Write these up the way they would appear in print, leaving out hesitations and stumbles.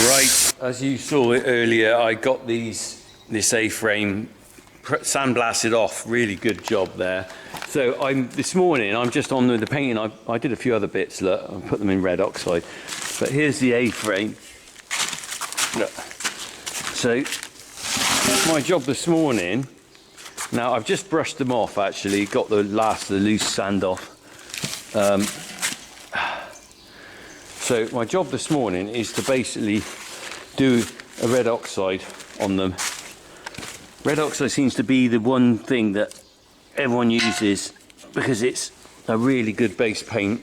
Right, as you saw it earlier, I got this A-frame sandblasted off. Really good job there. So this morning I'm just on with the painting. I did a few other bits. Look, I put them in red oxide. But here's the A-frame. Look. So my job this morning. Now I've just brushed them off. Actually, got the loose sand off. So my job this morning is to basically do a red oxide on them. Red oxide seems to be the one thing that everyone uses because it's a really good base paint.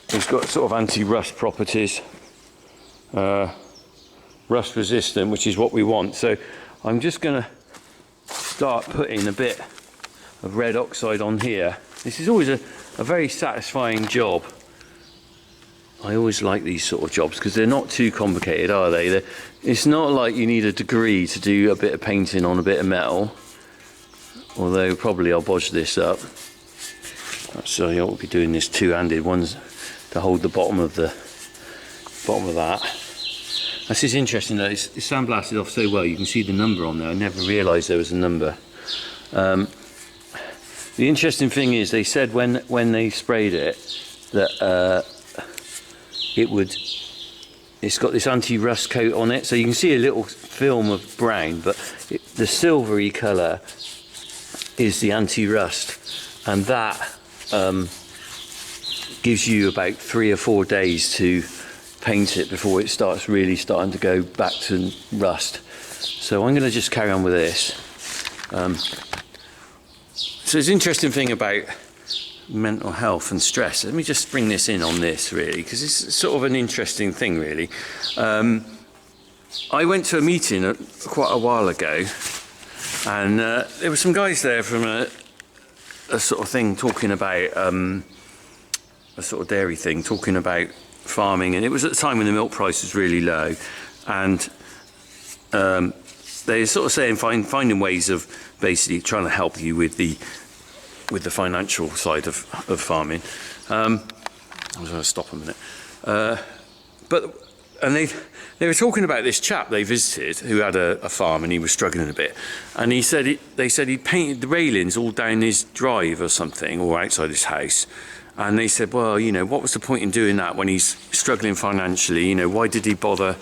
It's got sort of anti-rust properties, rust resistant, which is what we want. So I'm just going to start putting a bit of red oxide on here. This is always a very satisfying job. I always like these sort of jobs because they're not too complicated, are they? It's not like you need a degree to do a bit of painting on a bit of metal, although probably I'll bodge this up. So I ought to be doing this two-handed, ones to hold the bottom of that. This is interesting though, it's sandblasted off so well, you can see the number on there. I never realised there was a number. The interesting thing is they said when they sprayed it that it's got this anti-rust coat on it, so you can see a little film of brown, but the silvery colour is the anti-rust, and that gives you about 3 or 4 days to paint it before it starts really starting to go back to rust. So I'm going to just carry on with this. So it's an interesting thing about mental health and stress. Let me just bring this in on this really, because it's sort of an interesting thing really. I went to a meeting quite a while ago, and there were some guys there from a sort of thing talking about a sort of dairy thing, talking about farming, and it was at the time when the milk price was really low, and they're sort of saying finding ways of basically trying to help you with the financial side of farming. I was going to stop a minute. And they were talking about this chap they visited who had a farm, and he was struggling a bit. And they said he painted the railings all down his drive or something, or outside his house. And they said, well, you know, what was the point in doing that when he's struggling financially? You know, why did he bother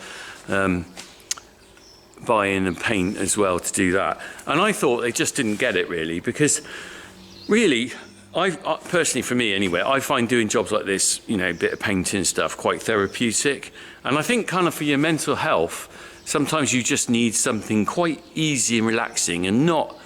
buying and paint as well to do that? And I thought they just didn't get it really, because really, I personally, for me anyway, I find doing jobs like this, you know, a bit of painting and stuff, quite therapeutic. And I think kind of for your mental health, sometimes you just need something quite easy and relaxing, and not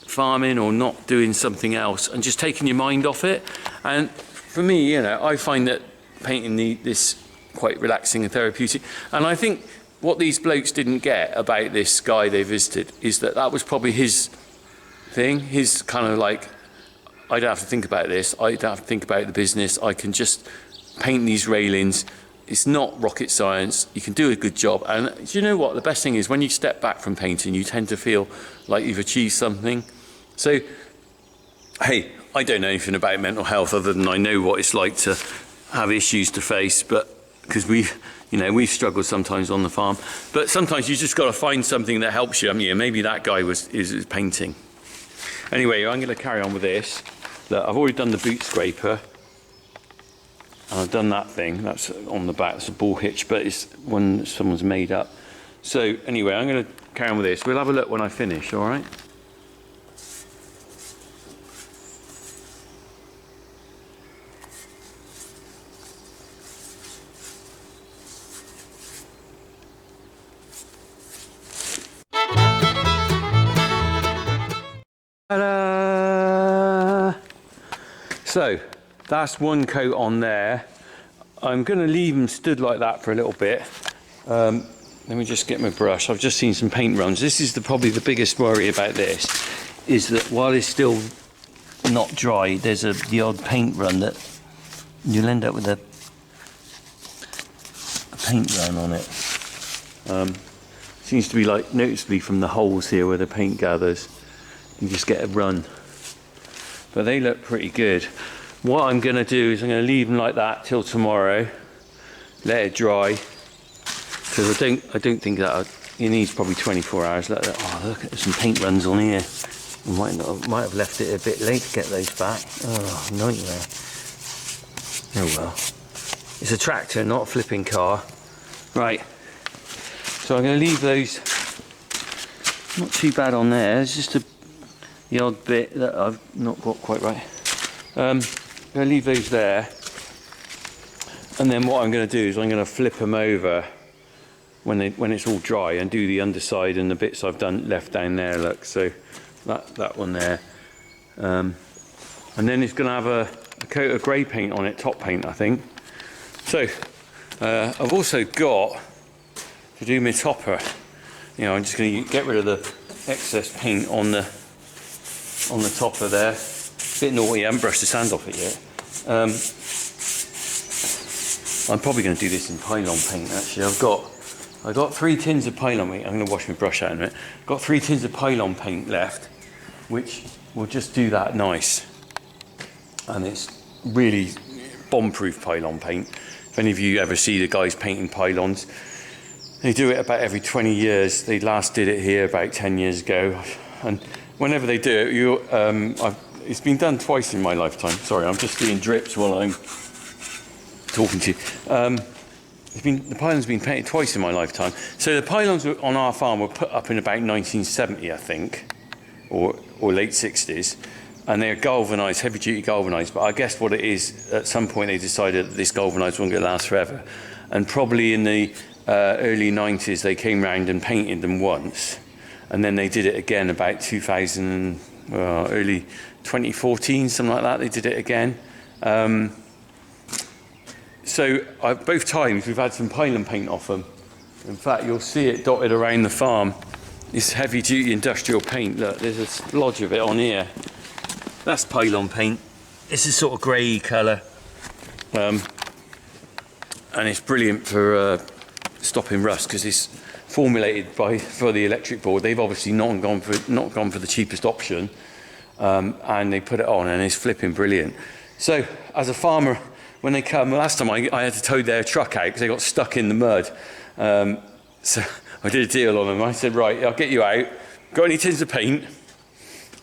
farming or not doing something else, and just taking your mind off it. And for me, you know, I find that painting this quite relaxing and therapeutic. And I think what these blokes didn't get about this guy they visited is that was probably his thing, his kind of like, I don't have to think about this, I don't have to think about the business, I can just paint these railings. It's not rocket science, you can do a good job. And do you know what, the best thing is when you step back from painting, you tend to feel like you've achieved something. So, hey, I don't know anything about mental health other than I know what it's like to have issues to face, but because we've struggled sometimes on the farm. But sometimes you just got to find something that helps you. I mean, maybe that guy is painting. Anyway, I'm going to carry on with this. Look, I've already done the boot scraper, and I've done that thing. That's on the back. It's a ball hitch, but it's one that someone's made up. So anyway, I'm going to carry on with this. We'll have a look when I finish. All right. Ta-da! So that's one coat on there. I'm going to leave them stood like that for a little bit. Let me just get my brush. I've just seen some paint runs. This is probably the biggest worry about this, is that while it's still not dry, there's the odd paint run that you'll end up with a paint run on it. Seems to be like noticeably from the holes here where the paint gathers. You just get a run, but they look pretty good. What I'm going to do is I'm going to leave them like that till tomorrow, let it dry. because I don't think that it needs probably 24 hours. Look, look at some paint runs on here. Might have left it a bit late to get those back. Oh, nightmare. Oh well. It's a tractor, not a flipping car. Right. So I'm going to leave those. Not too bad on there. It's just the odd bit that I've not got quite right. I'm going to leave those there. And then what I'm going to do is I'm going to flip them over when it's all dry and do the underside and the bits I've left down there. Look, so that one there, and then it's going to have a coat of grey paint on it, top paint, I think. So I've also got to do my topper. You know, I'm just going to get rid of the excess paint on the topper there. Bit naughty, I haven't brushed the sand off it yet. I'm probably going to do this in Pylon paint actually. I've got 3 tins of Pylon paint. I'm going to wash my brush out in a minute. Got 3 tins of Pylon paint left, which will just do that nice. And it's really bomb-proof Pylon paint. If any of you ever see the guys painting pylons, they do it about every 20 years. They last did it here about 10 years ago. And whenever they do it, it's been done twice in my lifetime. Sorry, I'm just doing drips while I'm talking to you. The pylon's been painted twice in my lifetime. So the pylons on our farm were put up in about 1970, I think, or late 60s, and they're galvanised, heavy-duty galvanised. But I guess what it is, at some point they decided that this galvanised wasn't going to last forever, and probably in the early 90s they came round and painted them once, and then they did it again about 2000, early 2014, something like that. They did it again. So both times we've had some Pylon paint off them. In fact, you'll see it dotted around the farm. This heavy-duty industrial paint. Look, there's a splodge of it on here. That's Pylon paint. It's a sort of grey colour, and it's brilliant for stopping rust because it's formulated for the electric board. They've obviously not gone for the cheapest option, and they put it on, and it's flipping brilliant. So, as a farmer, when they come, last time I had to tow their truck out because they got stuck in the mud. So I did a deal on them. I said, right, I'll get you out. Got any tins of paint?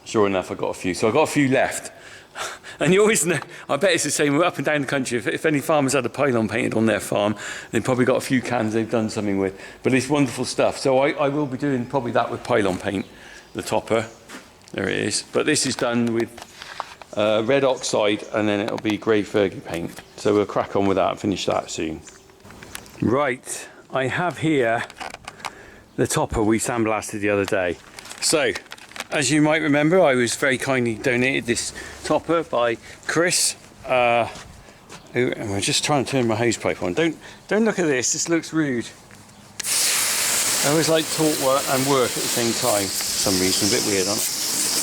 Sure enough, I got a few. So I got a few left. And you always know, I bet it's the same up and down the country. If any farmers had a Pylon painted on their farm, they've probably got a few cans they've done something with. But it's wonderful stuff. So I will be doing probably that with Pylon paint, the topper. There it is. But this is done with red oxide, and then it'll be grey Fergie paint. So we'll crack on with that and finish that soon. Right, I have here the topper we sandblasted the other day. So, as you might remember, I was very kindly donated this topper by Chris. And we're just trying to turn my hose pipe on. Don't look at this. This looks rude. I always like talk and work at the same time. For some reason, a bit weird, aren't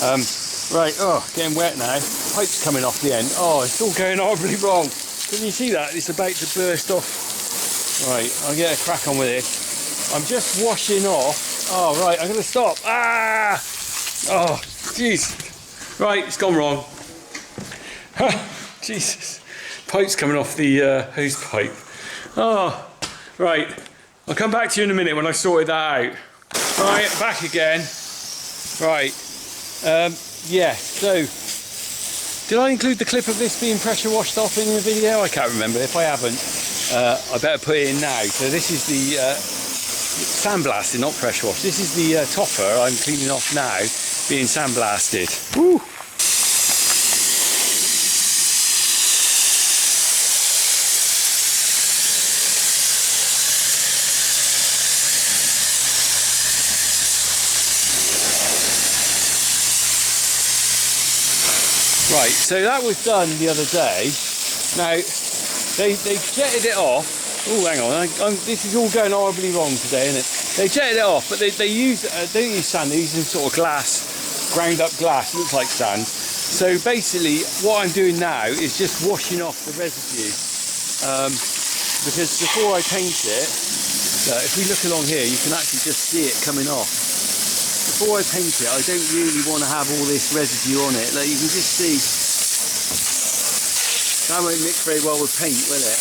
I? Right, getting wet now. Pipe's coming off the end. Oh, it's all going horribly wrong. Can you see that? It's about to burst off. Right, I'll get a crack on with this. I'm just washing off. Oh, right, I'm going to stop. Ah! Oh, jeez. Right, it's gone wrong. Jesus. Pipe's coming off the hose pipe. Oh, right. I'll come back to you in a minute when I've sorted that out. Right, back again. Right. Yeah, so did I include the clip of this being pressure washed off in the video? I can't remember. If I haven't, I better put it in now. So this is the sandblasted, not pressure washed. This is the topper I'm cleaning off now, being sandblasted. Woo! Right, so that was done the other day. Now, they jetted it off. Oh, hang on, this is all going horribly wrong today, isn't it? They jetted it off, but they don't use sand, they use some sort of glass, ground up glass, looks like sand. So basically, what I'm doing now is just washing off the residue. Because before I paint it, if we look along here, you can actually just see it coming off. Before I paint it, I don't really want to have all this residue on it. Like you can just see, that won't mix very well with paint, will it?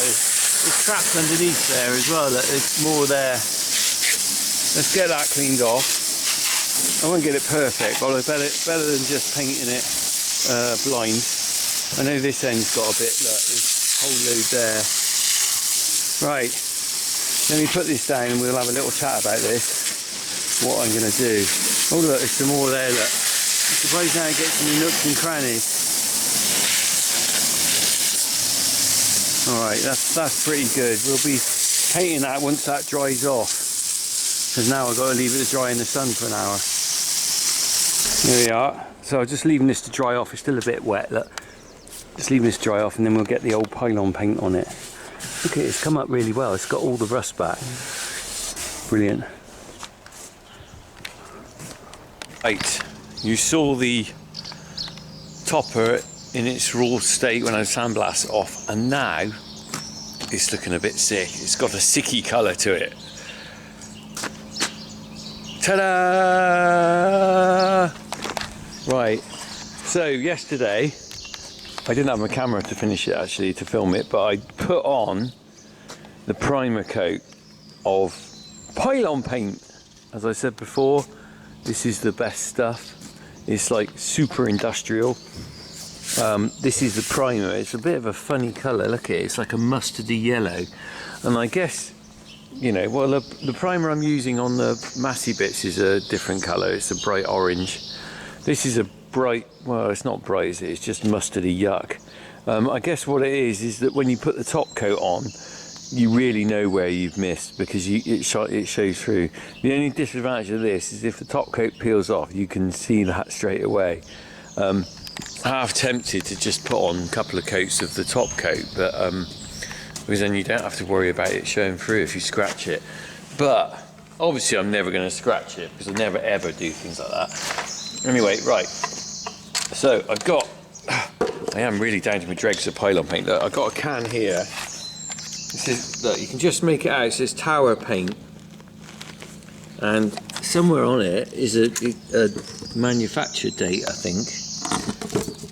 It's trapped underneath there as well. Look, there's more there. Let's get that cleaned off. I won't get it perfect, but better than just painting it blind. I know this end's got a bit, look, there's a whole load there. Right, let me put this down and we'll have a little chat about this, what I'm going to do. Oh look, there's some more there, look. I'm surprised now it gets any nooks and crannies. Alright, that's pretty good. We'll be painting that once that dries off. Because now I've got to leave it to dry in the sun for an hour. There we are. So I'm just leaving this to dry off. It's still a bit wet, look. Just leaving this to dry off and then we'll get the old Pylon paint on it. Look at it, it's come up really well. It's got all the rust back. Brilliant. Right, you saw the topper in its raw state when I sandblasted it off, and now it's looking a bit sick. It's got a sicky colour to it. Ta-da! Right, so yesterday I didn't have my camera to finish it actually, to film it, but I put on the primer coat of Pylon paint. As I said before, this is the best stuff. It's like super industrial. This is the primer. It's a bit of a funny colour, look at it, it's like a mustardy yellow. And I guess, you know, well, the primer I'm using on the massy bits is a different colour. It's a bright orange. This is a bright, well, it's not bright, is it? It's just mustardy yuck. I guess what it is that when you put the top coat on, you really know where you've missed, because it shows through. The only disadvantage of this is if the top coat peels off, you can see that straight away. Half tempted to just put on a couple of coats of the top coat, but because then you don't have to worry about it showing through if you scratch it. But obviously I'm never going to scratch it because I never ever do things like that. Anyway, right, so I am really down to my dregs of Pylon paint. Look, I've got a can here. This is, look, you can just make it out. It says tower paint, and somewhere on it is a manufacture date, I think.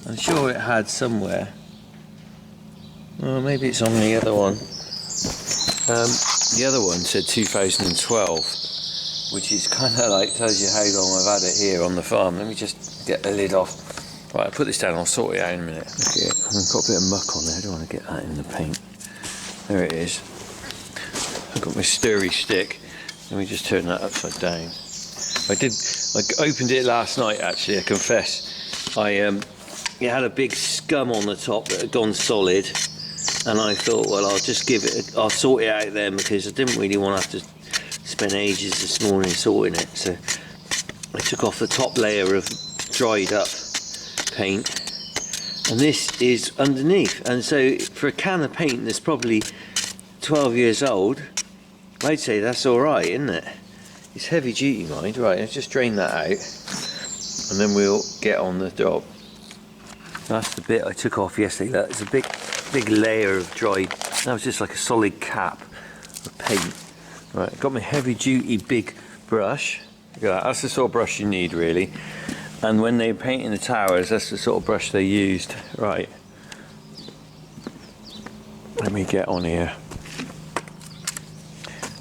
I'm sure it had somewhere. Oh, maybe it's on the other one. The other one said 2012, which is kind of like, tells you how long I've had it here on the farm. Let me just get the lid off. Right, I'll put this down, I'll sort it out in a minute. Look at it, I've got a bit of muck on there, I don't want to get that in the paint. There it is. I've got my stirry stick. Let me just turn that upside down. I opened it last night actually, I confess. It had a big scum on the top that had gone solid, and I thought, well, I'll sort it out then, because I didn't really want to have to spend ages this morning sorting it. So I took off the top layer of dried up paint, and this is underneath. And so for a can of paint that's probably 12 years old, I'd say that's all right, isn't it? It's heavy duty, mind. Right, let's just drain that out, and then we'll get on the job. That's the bit I took off yesterday. Look, it's a big layer of dried. That was just like a solid cap of paint. Right, got my heavy duty big brush. Look at that. That's the sort of brush you need, really. And when they were painting the towers, that's the sort of brush they used. Right. Let me get on here.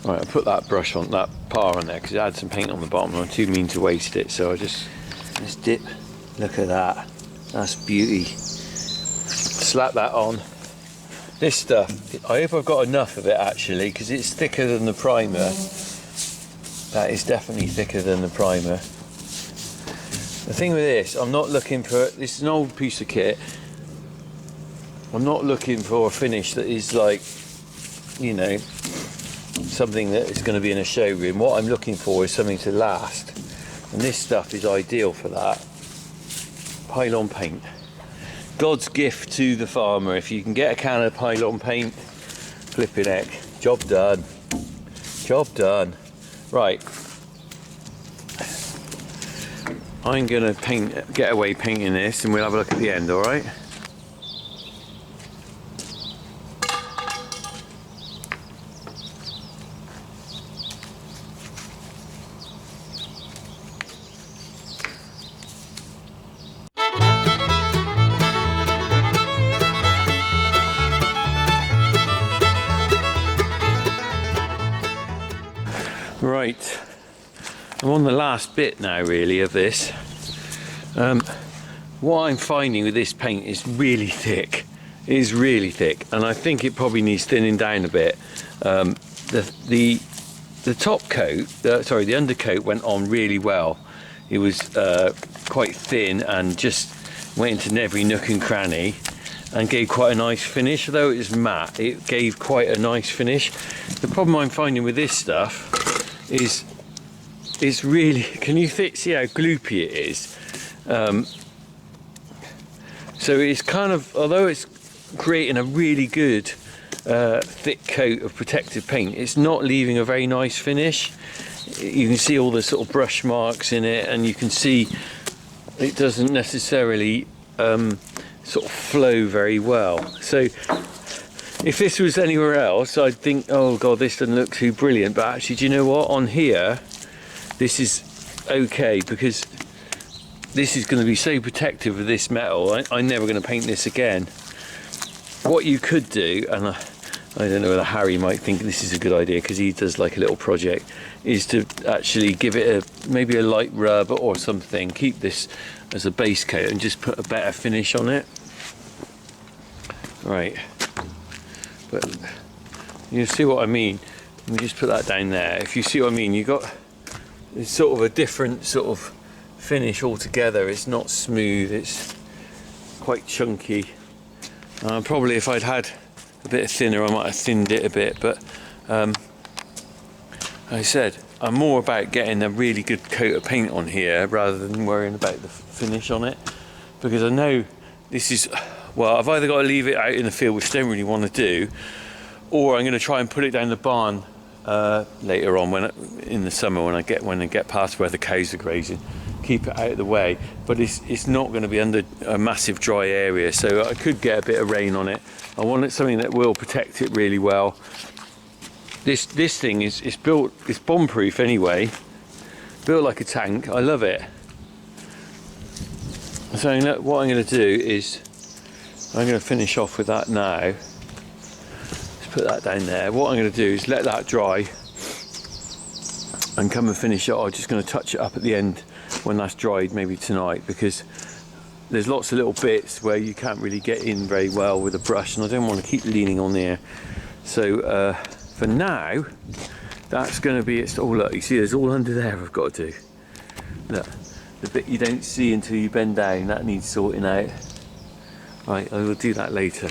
Right, I put that brush on, that par on there, because it had some paint on the bottom. I'm too mean to waste it, so I just dip. Look at that. That's beauty. Slap that on. This stuff, I hope I've got enough of it actually, because it's thicker than the primer. That is definitely thicker than the primer. The thing with this, I'm not looking for, this is an old piece of kit. I'm not looking for a finish that is like, you know, something that is going to be in a showroom. What I'm looking for is something to last. And this stuff is ideal for that. Pylon paint. God's gift to the farmer. If you can get a can of Pylon paint, flipping heck, job done. Job done. Right. I'm gonna get away painting this, and we'll have a look at the end, alright? Right, I'm on the last bit now really of this. What I'm finding with this paint is really thick. It is really thick, and I think it probably needs thinning down a bit. The top coat, the undercoat went on really well. It was quite thin and just went into every nook and cranny and gave quite a nice finish. Although it was matte, it gave quite a nice finish. The problem I'm finding with this stuff is it's really, can you see how gloopy it is? So it's kind of, although it's creating a really good thick coat of protective paint, it's not leaving a very nice finish. You can see all the sort of brush marks in it, and you can see it doesn't necessarily sort of flow very well. So if this was anywhere else, I'd think, oh god, this doesn't look too brilliant. But actually, do you know what? On here, this is okay, because this is going to be so protective of this metal. I'm never going to paint this again. What you could do, and I don't know whether Harry might think this is a good idea because he does like a little project, is to actually give it maybe a light rub or something, keep this as a base coat and just put a better finish on it. Right, but you see what I mean. Let me just put that down there. If you see what I mean, you got it's sort of a different sort of finish altogether. It's not smooth, it's quite chunky. Probably if I'd had a bit thinner, I might have thinned it a bit, but like I said, I'm more about getting a really good coat of paint on here rather than worrying about the finish on it, because I know this is, well, I've either got to leave it out in the field, which I don't really want to do, or I'm going to try and put it down the barn later on in the summer when I get past where the cows are grazing. Keep it out of the way, but it's not going to be under a massive dry area, so I could get a bit of rain on it. I want something that will protect it really well. This thing is built, it's bomb proof anyway, built like a tank. I love it. So what I'm going to do is I'm going to finish off with that now. Let's put that down there. What I'm going to do is let that dry and come and finish it. I'm just going to touch it up at the end when that's dried, maybe tonight, because there's lots of little bits where you can't really get in very well with a brush, and I don't want to keep leaning on there. So for now, that's going to be it. Oh look, you see there's all under there I've got to do. Look, the bit you don't see until you bend down, that needs sorting out. Right, I will do that later.